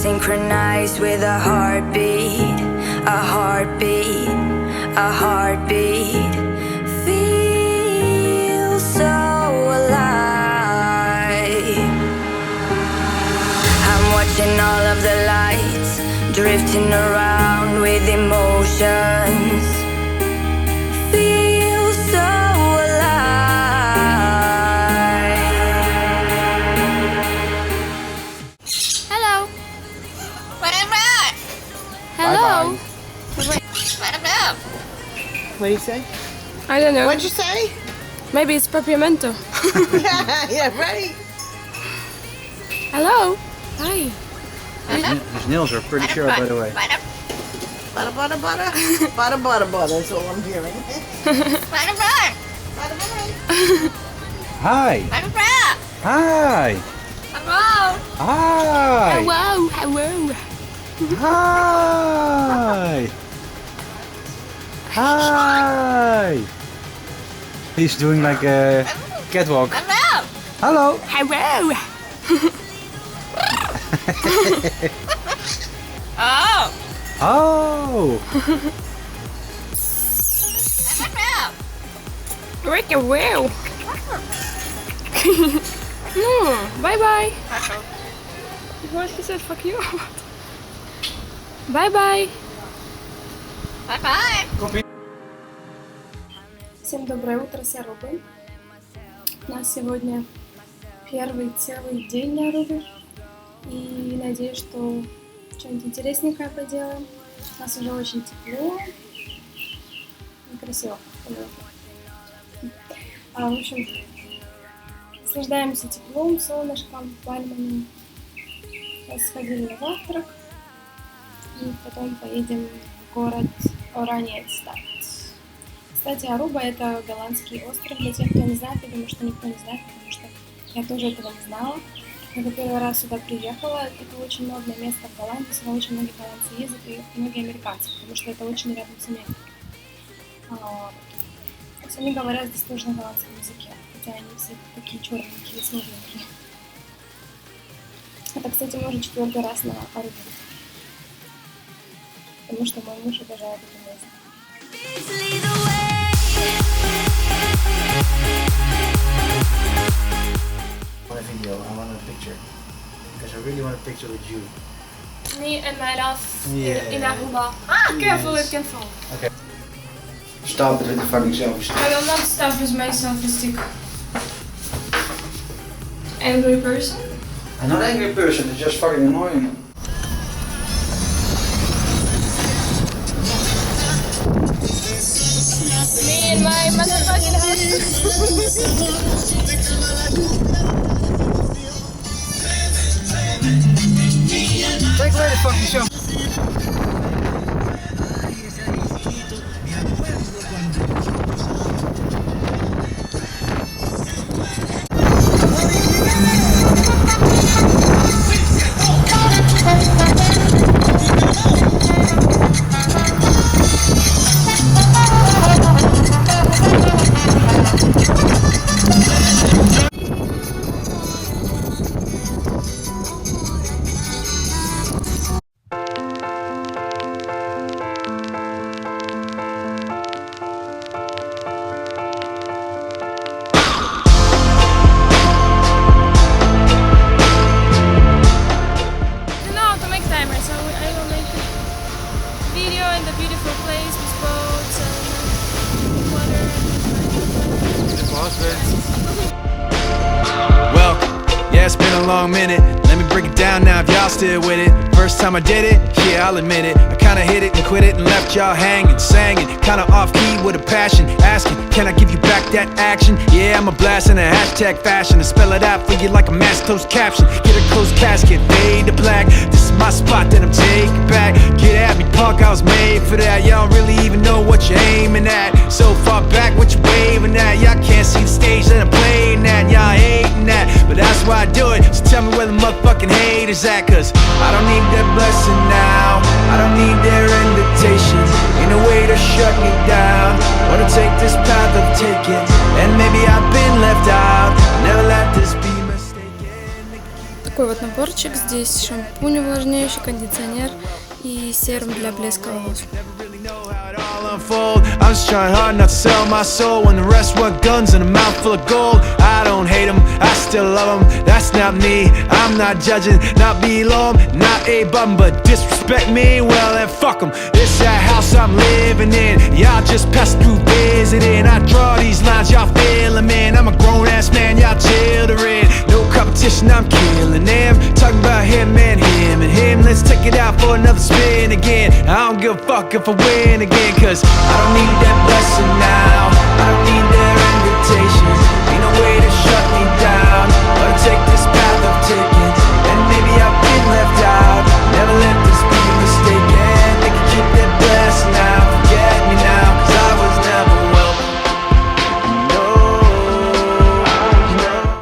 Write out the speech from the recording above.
synchronized with a heartbeat, a heartbeat, a heartbeat. Feel so alive. I'm watching all of the lights drifting around with emotions. Feel so alive. Hello. Hello. What do you say? I don't know. What'd you say? Maybe it's peppermento. Yeah, ready? Hello. Hi. His nails are pretty sharp, by the way. Butter, butter, butter. Butter, butter, butter. That's all I'm hearing. Butter, butter. Butter, butter. Hi. Butter, butter. Hi. Hello. Hi. Hello. Hello. Hi. Hi. He's doing like a catwalk. Hello. Hello. Oh. Oh. Rick and Will. Bye bye. What he said? Fuck you. Bye bye. Bye bye. Всем доброе утро с Арубы. У нас сегодня первый целый день на Арубе. И надеюсь, что что-нибудь интересненькое поделаем. У нас уже очень тепло и красиво. В общем, наслаждаемся теплом, солнышком, пальмами. Сейчас сходили на завтрак. И потом поедем в город Ораньестад. Кстати, Аруба — это голландский остров. Для тех, кто не знает, я думаю, что никто не знает, потому что я тоже этого не знала. Когда первый раз сюда приехала, это очень модное место в Голландии, сюда очень многие голландцы ездят и многие американцы, потому что это очень рядом с Америкой. Они говорят здесь тоже на голландском языке, хотя они все такие черненькие, смугленькие. Это, кстати, мой уже 4-й раз на Арубе, потому что мой муж обожает это место. I want a video, I want a picture. Because I really want a picture with you. Me and my love in Aruba. Yes. Careful, it can fall. Okay. Stop it with the fucking selfie stick. I will not stop with my selfie stick. Angry person? I'm not an angry person, it's just fucking annoying. Me and my motherfucking husband. Take away the fucking show. Yeah, it's been a long minute. Let me break it down now if y'all still with it. First time I did it, yeah, I'll admit it. I kinda hit it and quit it and left y'all hanging, singing, kinda off key with a passion, asking, can I give you back that action? Yeah, I'm a blast in a hashtag fashion and spell it out for you like a mass closed caption. Get a closed casket, fade to black. This is my spot that I'm taking back. Get at me, punk, I was made for that. Y'all don't really even know what you're aiming at. So far back, what you waving at? Y'all can't see the stage that I'm playing at. Y'all hating that, but that's why I do it. So tell me where the motherfucking haters at, cause I don't need their blessing now, I don't need their invitation. Ain't no way to shut me down. Wanna take this path of taking, and maybe I've been left out. Never let this be mistaken. такой вот наборчик. Здесь шампунь увлажняющий, кондиционер и серум для блеска волос. I'm just trying hard not to sell my soul when the rest want guns and a mouthful of gold. I don't hate them, I still love them. That's not me, I'm not judging, not below them, not a bum, but disrespect me, well then fuck them. This that house I'm living in, y'all just pass through visiting. I draw these lines, y'all feel them in. I'm a grown ass man, y'all children. No competition, I'm killing them. Talking about him and him and him. Let's take it out for another spin again. I don't give a fuck if I win again, cause I don't need that blessing,